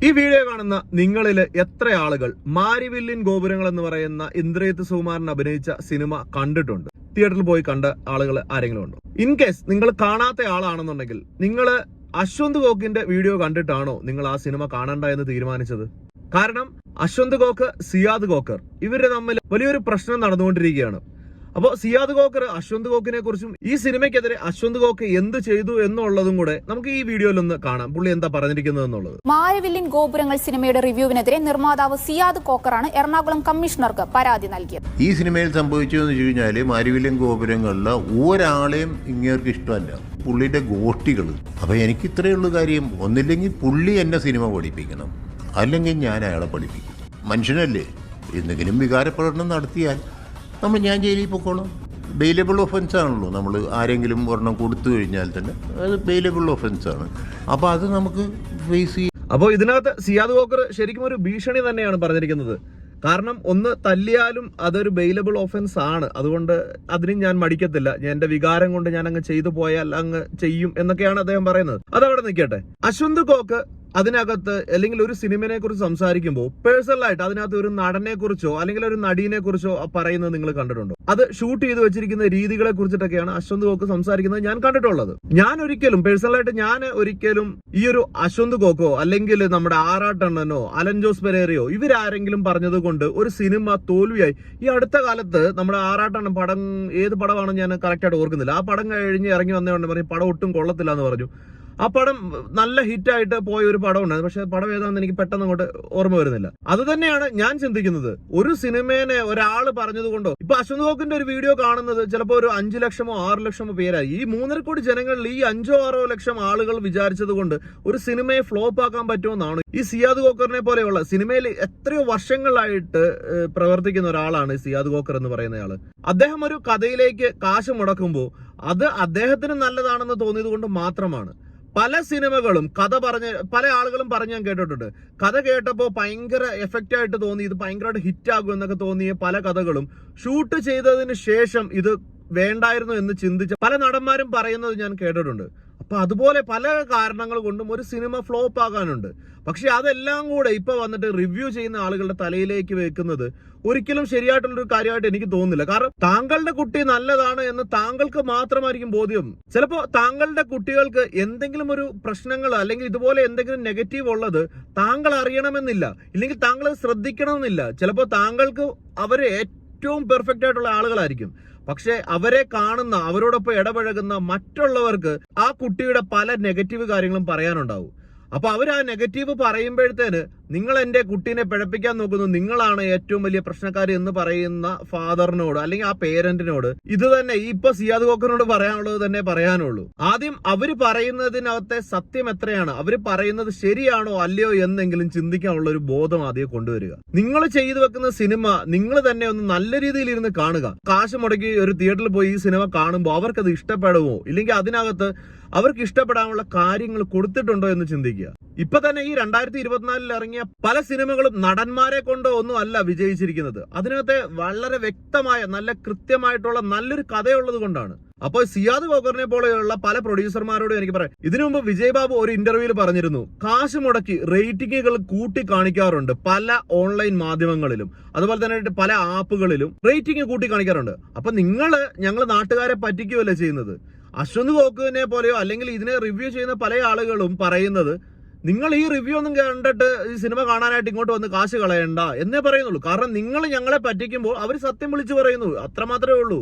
ഈ വീഡിയോ കാണുന്ന നിങ്ങളിൽ എത്ര ആളുകൾ മാരിവില്ലിൻ ഗോപുരങ്ങൾ എന്ന് പറയുന്ന ഇന്ദ്രജിത്ത് സുകുമാരൻ അഭിനയിച്ച സിനിമ കണ്ടിട്ടുണ്ട്? തിയേറ്ററിൽ പോയി കണ്ട ആളുകൾ ആരെങ്കിലും ഉണ്ടോ? ഇൻ കേസ് നിങ്ങൾ കാണാത്ത ആളാണെന്നുണ്ടെങ്കിൽ നിങ്ങൾ അശ്വന്ത് ഗോക്കിന്റെ വീഡിയോ കണ്ടിട്ടാണോ നിങ്ങൾ ആ സിനിമ കാണണ്ട എന്ന് തീരുമാനിച്ചത്? കാരണം അശ്വന്ത് ഗോക്ക്, സിയാദ് ഗോക്കർ ഇവര് തമ്മിൽ വലിയൊരു പ്രശ്നം നടന്നുകൊണ്ടിരിക്കുകയാണ്. അപ്പോൾ സിയാദ് ഗോക്കർ അശ്വന്ത് ഗോക്കിനെ കുറിച്ചും ഈ സിനിമയ്ക്കെതിരെ അശ്വന്ത് ഗോക്ക് എന്ത് ചെയ്തു എന്നുള്ളതും കൂടെ നമുക്ക് ഈ വീഡിയോയിൽ ഒന്ന് കാണാം. പുള്ളി എന്താ പറഞ്ഞിരിക്കുന്നത് എന്നുള്ളത്. മാരിവില്ലിൻ ഗോപുരങ്ങൾ സിനിമയുടെ റിവ്യൂവിനെതിരെ നിർമ്മാതാവ് സിയാദ് കോക്കറാണ് എറണാകുളം കമ്മീഷണർക്ക് പരാതി നൽകിയത്. ഈ സിനിമയിൽ സംഭവിച്ചതെന്ന് വെച്ച് കഴിഞ്ഞാൽ മാരിവില്ലിൻ ഗോപുരങ്ങളിലെ ഒരാളെയും ഇങ്ങേർക്ക് ഇഷ്ടമല്ല, പുള്ളിയുടെ ഗോഷ്ടികൾ. അപ്പൊ എനിക്ക് ഇത്രയുള്ള കാര്യം, ഒന്നില്ലെങ്കിൽ പുള്ളി എന്നെ സിനിമ പഠിപ്പിക്കണം, അല്ലെങ്കിൽ ഞാൻ അയാളെ പഠിപ്പിക്കും. മനുഷ്യനല്ലേ, എന്തെങ്കിലും വികാരപ്രകടനം നടത്തിയാൽ ഞാൻ ജയിലിൽ പൊക്കോളാം. ബെയിലബിൾ ഒഫൻസ് ആണല്ലോ. നമ്മൾ ആരെങ്കിലും ഒരെണ്ണം കൊടുത്തു കഴിഞ്ഞാൽ തന്നെ അത് ബെയിലബിൾ ഒഫൻസ് ആണ്. അപ്പോൾ അത് നമുക്ക് ഫേസ് ചെയ്യാം. അപ്പോൾ ഇതിനകത്ത് സിയാദ് ഗോക്കർ ശരിക്കും ഒരു ഭീഷണി തന്നെയാണ് പറഞ്ഞിരിക്കുന്നത്. കാരണം ഒന്ന് തല്ലിയാലും അതൊരു ബെയിലബിൾ ഓഫൻസ് ആണ്. അതുകൊണ്ട് അതിനും ഞാൻ മടിക്കത്തില്ല, എന്റെ വികാരം കൊണ്ട് ഞാൻ അങ്ങ് ചെയ്തു പോയാൽ അങ്ങ് ചെയ്യും എന്നൊക്കെയാണ് അദ്ദേഹം പറയുന്നത്. അതവിടെ നിൽക്കട്ടെ. അശ്വന്ത് ഗോക്ക് അതിനകത്ത് അല്ലെങ്കിൽ ഒരു സിനിമയെ കുറിച്ച് സംസാരിക്കുമ്പോൾ പേഴ്സണലായിട്ട് അതിനകത്ത് ഒരു നടനെ കുറിച്ചോ അല്ലെങ്കിൽ ഒരു നടീനെ കുറിച്ചോ പറയുന്നത് നിങ്ങൾ കണ്ടിട്ടുണ്ടോ? അത് ഷൂട്ട് ചെയ്ത് വെച്ചിരിക്കുന്ന രീതികളെ കുറിച്ചിട്ടൊക്കെയാണ് അശ്വന്ത് ഗോക്ക് സംസാരിക്കുന്നത് ഞാൻ കണ്ടിട്ടുള്ളത്. പേഴ്സണലായിട്ട് ഞാൻ ഒരിക്കലും ഈ ഒരു അശ്വന്ത് ഗോക്കോ അല്ലെങ്കിൽ നമ്മുടെ ആറാട്ടണ്ണനോ അലൻ ജോസ് പെരേരയോ ഇവരാരെങ്കിലും പറഞ്ഞത് കൊണ്ട് ഒരു സിനിമ തോൽവിയായി. ഈ അടുത്ത കാലത്ത് നമ്മുടെ ആറാട്ടണ്ണൻ പടം, ഏത് പടമാണെന്ന് ഞാൻ കറക്റ്റായിട്ട് ഓർക്കുന്നില്ല, ആ പടം കഴിഞ്ഞ് ഇറങ്ങി വന്നതുകൊണ്ട് പറയും പടം ഒട്ടും കൊള്ളത്തില്ല എന്ന് പറഞ്ഞു. ആ പടം നല്ല ഹിറ്റായിട്ട് പോയ ഒരു പടം ഉണ്ടായിരുന്നു, പക്ഷെ പടം ഏതാണെന്ന് എനിക്ക് പെട്ടെന്ന് അങ്ങോട്ട് ഓർമ്മ വരുന്നില്ല. അത് തന്നെയാണ് ഞാൻ ചിന്തിക്കുന്നത്. ഒരു സിനിമേനെ ഒരാൾ പറഞ്ഞത് കൊണ്ടോ, ഇപ്പൊ അശ്വന്ത് ഗോക്കിന്റെ ഒരു വീഡിയോ കാണുന്നത് ചിലപ്പോൾ ഒരു 5 ലക്ഷമോ 6 ലക്ഷമോ പേരായി. ഈ 3.5 കോടി ജനങ്ങളിൽ ഈ 5-6 ലക്ഷം ആളുകൾ വിചാരിച്ചത് കൊണ്ട് ഒരു സിനിമയെ ഫ്ലോപ്പ് ആക്കാൻ പറ്റുമെന്നാണ്. ഈ സിയാദ് ഗോക്കറിനെ പോലെയുള്ള സിനിമയിൽ എത്രയോ വർഷങ്ങളായിട്ട് പ്രവർത്തിക്കുന്ന ഒരാളാണ് സിയാദ് ഗോക്കർ എന്ന് പറയുന്നയാള്. അദ്ദേഹം ഒരു കഥയിലേക്ക് കാശ് മുടക്കുമ്പോൾ അത് അദ്ദേഹത്തിന് നല്ലതാണെന്ന് തോന്നിയത് കൊണ്ട് മാത്രമാണ്. പല സിനിമകളും കഥ പറഞ്ഞ് പല ആളുകളും പറഞ്ഞ് ഞാൻ കേട്ടിട്ടുണ്ട്. കഥ കേട്ടപ്പോൾ ഭയങ്കര എഫക്റ്റ് ആയിട്ട് തോന്നി, ഇത് ഭയങ്കരമായിട്ട് ഹിറ്റ് ആകും എന്നൊക്കെ തോന്നിയ പല കഥകളും ഷൂട്ട് ചെയ്തതിന് ശേഷം ഇത് വേണ്ടായിരുന്നു എന്ന് ചിന്തിച്ച പല നടന്മാരും പറയുന്നത് ഞാൻ കേട്ടിട്ടുണ്ട്. അപ്പൊ അതുപോലെ പല കാരണങ്ങൾ കൊണ്ടും ഒരു സിനിമ ഫ്ലോപ്പ് ആകാനുണ്ട്. പക്ഷെ അതെല്ലാം കൂടെ ഇപ്പൊ വന്നിട്ട് റിവ്യൂ ചെയ്യുന്ന ആളുകളുടെ തലയിലേക്ക് വെക്കുന്നത് ഒരിക്കലും ശരിയായിട്ടുള്ളൊരു കാര്യമായിട്ട് എനിക്ക് തോന്നുന്നില്ല. കാരണം താങ്കളുടെ കുട്ടി നല്ലതാണ് എന്ന് താങ്കൾക്ക് മാത്രമായിരിക്കും ബോധ്യം. ചിലപ്പോൾ താങ്കളുടെ കുട്ടികൾക്ക് എന്തെങ്കിലും ഒരു പ്രശ്നങ്ങൾ അല്ലെങ്കിൽ ഇതുപോലെ എന്തെങ്കിലും നെഗറ്റീവ് ഉള്ളത് താങ്കൾ അറിയണമെന്നില്ല, ഇല്ലെങ്കിൽ താങ്കൾ ശ്രദ്ധിക്കണമെന്നില്ല. ചിലപ്പോൾ താങ്കൾക്ക് അവര് ഏറ്റവും പെർഫെക്റ്റ് ആയിട്ടുള്ള ആളുകളായിരിക്കും, പക്ഷെ അവരെ കാണുന്ന, അവരോടൊപ്പം ഇടപഴകുന്ന മറ്റുള്ളവർക്ക് ആ കുട്ടിയുടെ പല നെഗറ്റീവ് കാര്യങ്ങളും പറയാനുണ്ടാവും. അപ്പൊ അവർ ആ നെഗറ്റീവ് പറയുമ്പോഴത്തേന് നിങ്ങൾ എന്റെ കുട്ടീനെ പിഴപ്പിക്കാൻ നോക്കുന്നു, നിങ്ങളാണ് ഏറ്റവും വലിയ പ്രശ്നക്കാർ എന്ന് പറയുന്ന ഫാദറിനോട് അല്ലെങ്കിൽ ആ പേരന്റിനോട് ഇത് തന്നെ ഇപ്പൊ സിയാദ് ഗോക്കറിനോട് പറയാനുള്ളത് തന്നെ പറയാനുള്ളൂ. ആദ്യം അവര് പറയുന്നതിനകത്തെ സത്യം എത്രയാണ്, അവര് പറയുന്നത് ശരിയാണോ അല്ലയോ എന്നെങ്കിലും ചിന്തിക്കാനുള്ള ഒരു ബോധം ആദ്യം കൊണ്ടുവരിക. നിങ്ങൾ ചെയ്തു വെക്കുന്ന സിനിമ നിങ്ങൾ തന്നെ ഒന്ന് നല്ല രീതിയിൽ ഇരുന്ന് കാണുക. കാശ് മുടക്കി ഒരു തിയേറ്ററിൽ പോയി ഈ സിനിമ കാണുമ്പോൾ അവർക്കത് ഇഷ്ടപ്പെടുമോ, ഇല്ലെങ്കിൽ അതിനകത്ത് അവർക്ക് ഇഷ്ടപ്പെടാനുള്ള കാര്യങ്ങൾ കൊടുത്തിട്ടുണ്ടോ എന്ന് ചിന്തിക്കുക. ഇപ്പൊ തന്നെ ഈ 2024 ഇറങ്ങിയ പല സിനിമകളും നടന്മാരെ കൊണ്ടോ ഒന്നും അല്ല വിജയിച്ചിരിക്കുന്നത്. അതിനകത്തെ വളരെ വ്യക്തമായ നല്ല കൃത്യമായിട്ടുള്ള നല്ലൊരു കഥയുള്ളത് കൊണ്ടാണ്. അപ്പോൾ സിയാദ് ഗോക്കറിനെ പോലെയുള്ള പല പ്രൊഡ്യൂസർമാരോടും എനിക്ക് പറയാം, ഇതിനു മുമ്പ് വിജയ് ബാബു ഒരു ഇന്റർവ്യൂവിൽ പറഞ്ഞിരുന്നു, കാശ് മുടക്കി റേറ്റിംഗുകൾ കൂട്ടി കാണിക്കാറുണ്ട് പല ഓൺലൈൻ മാധ്യമങ്ങളിലും, അതുപോലെ തന്നെ പല ആപ്പുകളിലും റേറ്റിംഗ് കൂട്ടി കാണിക്കാറുണ്ട്. അപ്പൊ ഞങ്ങൾ നാട്ടുകാരെ പറ്റിക്കുകയല്ലേ ചെയ്യുന്നത്? അശ്വന്ത് ഗോക്കിനെ പോലെയോ അല്ലെങ്കിൽ ഇതിനെ റിവ്യൂ ചെയ്യുന്ന പല ആളുകളും പറയുന്നത്, നിങ്ങൾ ഈ റിവ്യൂ ഒന്നും കണ്ടിട്ട് ഈ സിനിമ കാണാനായിട്ട് ഇങ്ങോട്ട് വന്ന് കാശ് കളയണ്ട എന്നേ പറയുന്നുള്ളൂ. കാരണം നിങ്ങൾ ഞങ്ങളെ പറ്റിക്കുമ്പോൾ അവർ സത്യം വിളിച്ചു പറയുന്നു, അത്രമാത്രമേ ഉള്ളൂ.